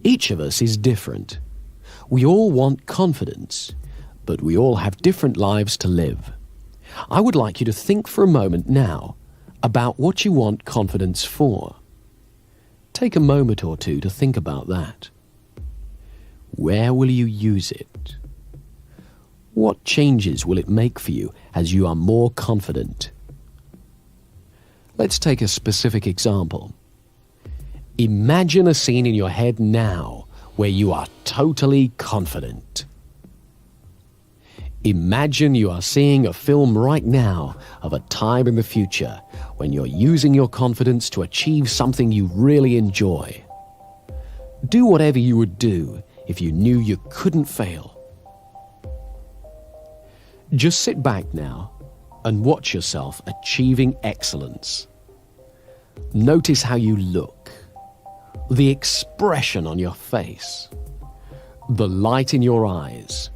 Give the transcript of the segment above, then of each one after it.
Each of us is different. We all want confidence, but we all have different lives to live. I would like you to think for a moment now about what you want confidence for. Take a moment or two to think about that. Where will you use it? What changes will it make for you as you are more confident? Let's take a specific example. Imagine a scene in your head now where you are totally confident. Imagine you are seeing a film right now of a time in the future when you're using your confidence to achieve something you really enjoy. Do whatever you would do if you knew you couldn't fail. Just sit back now and watch yourself achieving excellence. Notice how you look, the expression on your face, the light in your eyes.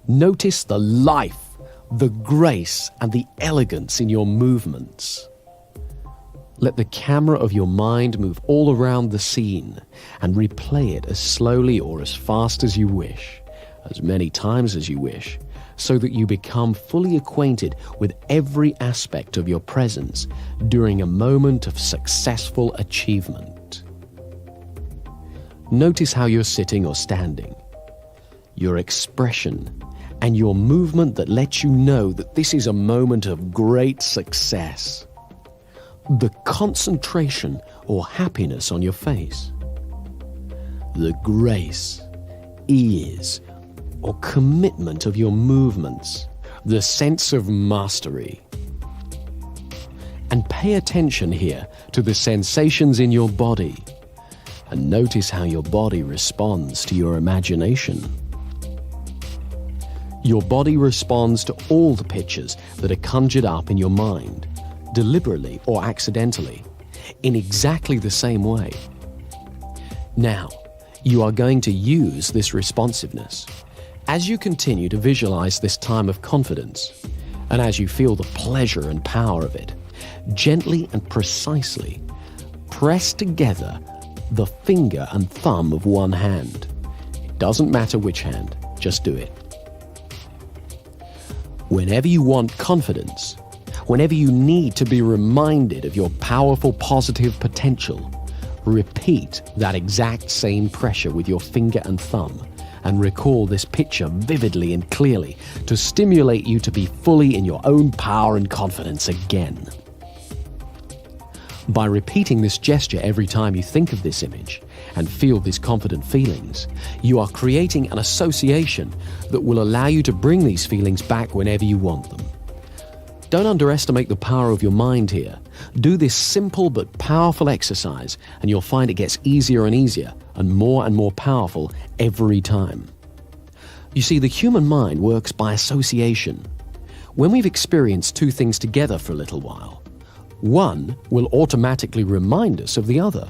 Notice the life, the grace, and the elegance in your movements. Let the camera of your mind move all around the scene and replay it as slowly or as fast as you wish, as many times as you wish, so that you become fully acquainted with every aspect of your presence during a moment of successful achievement. Notice how you're sitting or standing, your expression, and your movement that lets you know that this is a moment of great success. The concentration or happiness on your face. The grace, ease, or commitment of your movements. The sense of mastery. And pay attention here to the sensations in your body. And notice how your body responds to your imagination. Your body responds to all the pictures that are conjured up in your mind, deliberately or accidentally, in exactly the same way. Now, you are going to use this responsiveness. As you continue to visualize this time of confidence, and as you feel the pleasure and power of it, gently and precisely press together the finger and thumb of one hand. It doesn't matter which hand, just do it. Whenever you want confidence, whenever you need to be reminded of your powerful positive potential, repeat that exact same pressure with your finger and thumb and recall this picture vividly and clearly to stimulate you to be fully in your own power and confidence again. By repeating this gesture every time you think of this image and feel these confident feelings, you are creating an association that will allow you to bring these feelings back whenever you want them. Don't underestimate the power of your mind here. Do this simple but powerful exercise and you'll find it gets easier and easier and more powerful every time. You see, the human mind works by association. When we've experienced two things together for a little while, one will automatically remind us of the other.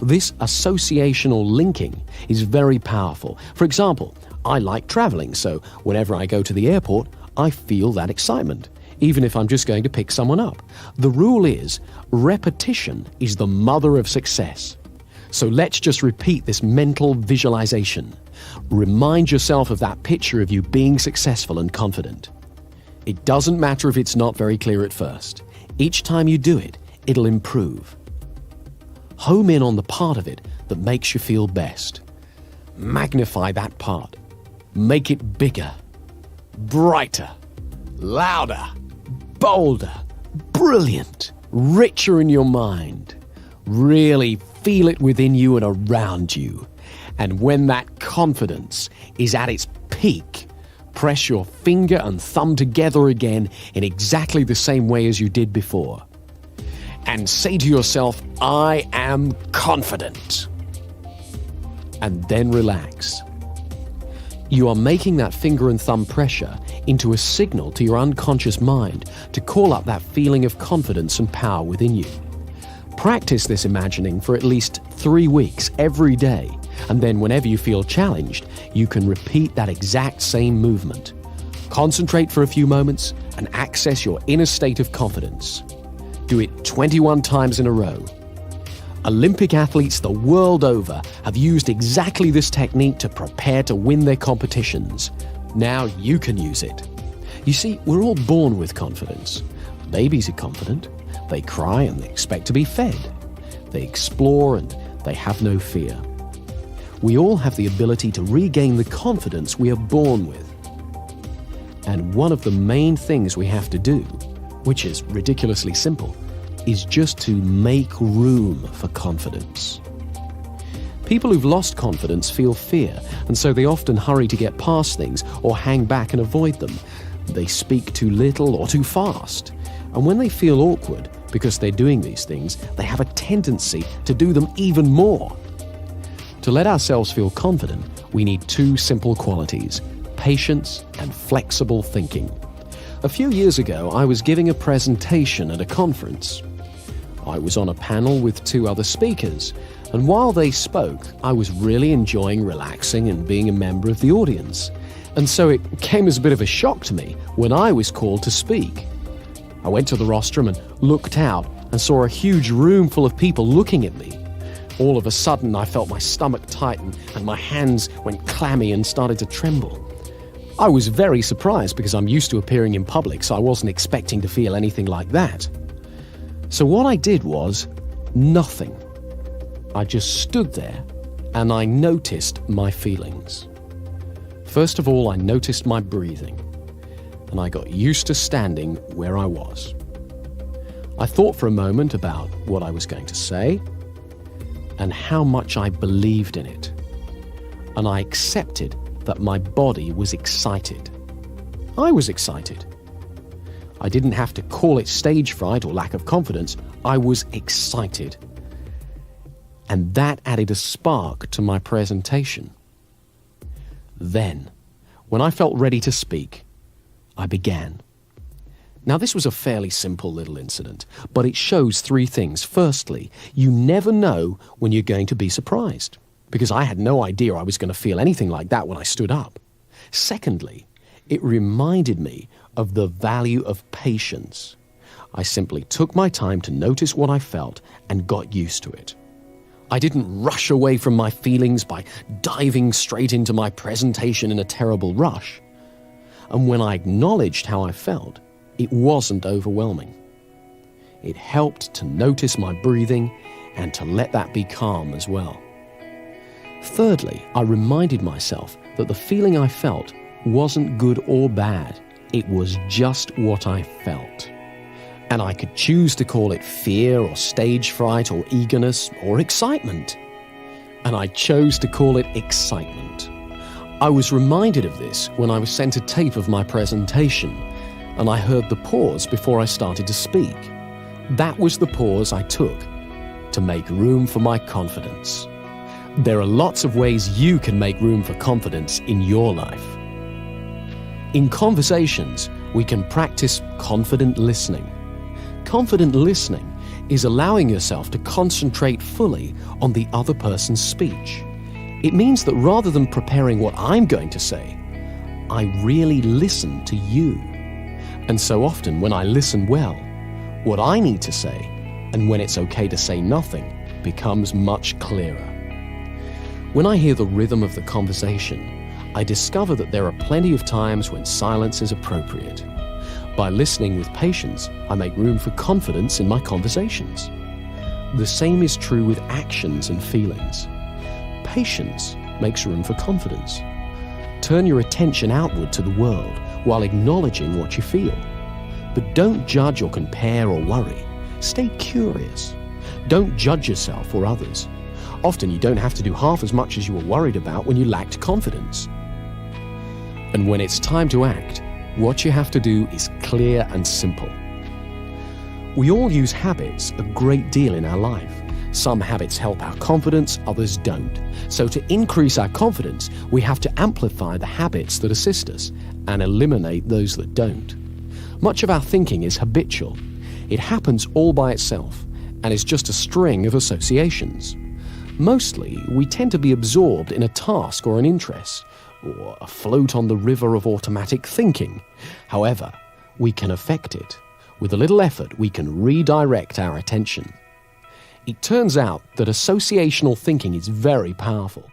This associational linking is very powerful. For example, I like traveling, so whenever I go to the airport, I feel that excitement, even if I'm just going to pick someone up. The rule is, repetition is the mother of success. So let's just repeat this mental visualization. Remind yourself of that picture of you being successful and confident. It doesn't matter if it's not very clear at first. Each time you do it, it'll improve. Home in on the part of it that makes you feel best. Magnify that part. Make it bigger, brighter, louder, bolder, brilliant, richer in your mind. Really feel it within you and around you. And when that confidence is at its peak, press your finger and thumb together again in exactly the same way as you did before. And say to yourself, I am confident. And then relax. You are making that finger and thumb pressure into a signal to your unconscious mind to call up that feeling of confidence and power within you. Practice this imagining for at least 3 weeks every day, and then whenever you feel challenged, you can repeat that exact same movement. Concentrate for a few moments and access your inner state of confidence. Do it 21 times in a row. Olympic athletes the world over have used exactly this technique to prepare to win their competitions. Now you can use it. You see, we're all born with confidence. Babies are confident. They cry and they expect to be fed. They explore and they have no fear. We all have the ability to regain the confidence we are born with. And one of the main things we have to do, which is ridiculously simple, is just to make room for confidence. People who've lost confidence feel fear, and so they often hurry to get past things or hang back and avoid them. They speak too little or too fast. And when they feel awkward because they're doing these things, they have a tendency to do them even more. To let ourselves feel confident, we need two simple qualities: patience and flexible thinking. A few years ago, I was giving a presentation at a conference. I was on a panel with two other speakers, and while they spoke, I was really enjoying relaxing and being a member of the audience. And so it came as a bit of a shock to me when I was called to speak. I went to the rostrum and looked out and saw a huge room full of people looking at me. All of a sudden, I felt my stomach tighten and my hands went clammy and started to tremble. I was very surprised because I'm used to appearing in public, so I wasn't expecting to feel anything like that. So what I did was nothing. I just stood there and I noticed my feelings. First of all, I noticed my breathing, and I got used to standing where I was. I thought for a moment about what I was going to say and how much I believed in it, and I accepted that my body was excited. I was excited. I didn't have to call it stage fright or lack of confidence. I was excited. And that added a spark to my presentation. Then, when I felt ready to speak, I began. Now, this was a fairly simple little incident, but it shows three things. Firstly, you never know when you're going to be surprised, because I had no idea I was going to feel anything like that when I stood up. Secondly, it reminded me of the value of patience. I simply took my time to notice what I felt and got used to it. I didn't rush away from my feelings by diving straight into my presentation in a terrible rush. And when I acknowledged how I felt, it wasn't overwhelming. It helped to notice my breathing and to let that be calm as well. Thirdly, I reminded myself that the feeling I felt wasn't good or bad. It was just what I felt. And I could choose to call it fear or stage fright or eagerness or excitement. And I chose to call it excitement. I was reminded of this when I was sent a tape of my presentation, and I heard the pause before I started to speak. That was the pause I took to make room for my confidence. There are lots of ways you can make room for confidence in your life. In conversations, we can practice confident listening. Confident listening is allowing yourself to concentrate fully on the other person's speech. It means that rather than preparing what I'm going to say, I really listen to you. And so often when I listen well, what I need to say, and when it's okay to say nothing, becomes much clearer. When I hear the rhythm of the conversation, I discover that there are plenty of times when silence is appropriate. By listening with patience, I make room for confidence in my conversations. The same is true with actions and feelings. Patience makes room for confidence. Turn your attention outward to the world while acknowledging what you feel. But don't judge or compare or worry. Stay curious. Don't judge yourself or others. Often you don't have to do half as much as you were worried about when you lacked confidence. And when it's time to act, what you have to do is clear and simple. We all use habits a great deal in our life. Some habits help our confidence, others don't. So to increase our confidence, we have to amplify the habits that assist us and eliminate those that don't. Much of our thinking is habitual. It happens all by itself and is just a string of associations. Mostly, we tend to be absorbed in a task or an interest, or afloat on the river of automatic thinking. However, we can affect it. With a little effort, we can redirect our attention. It turns out that associational thinking is very powerful.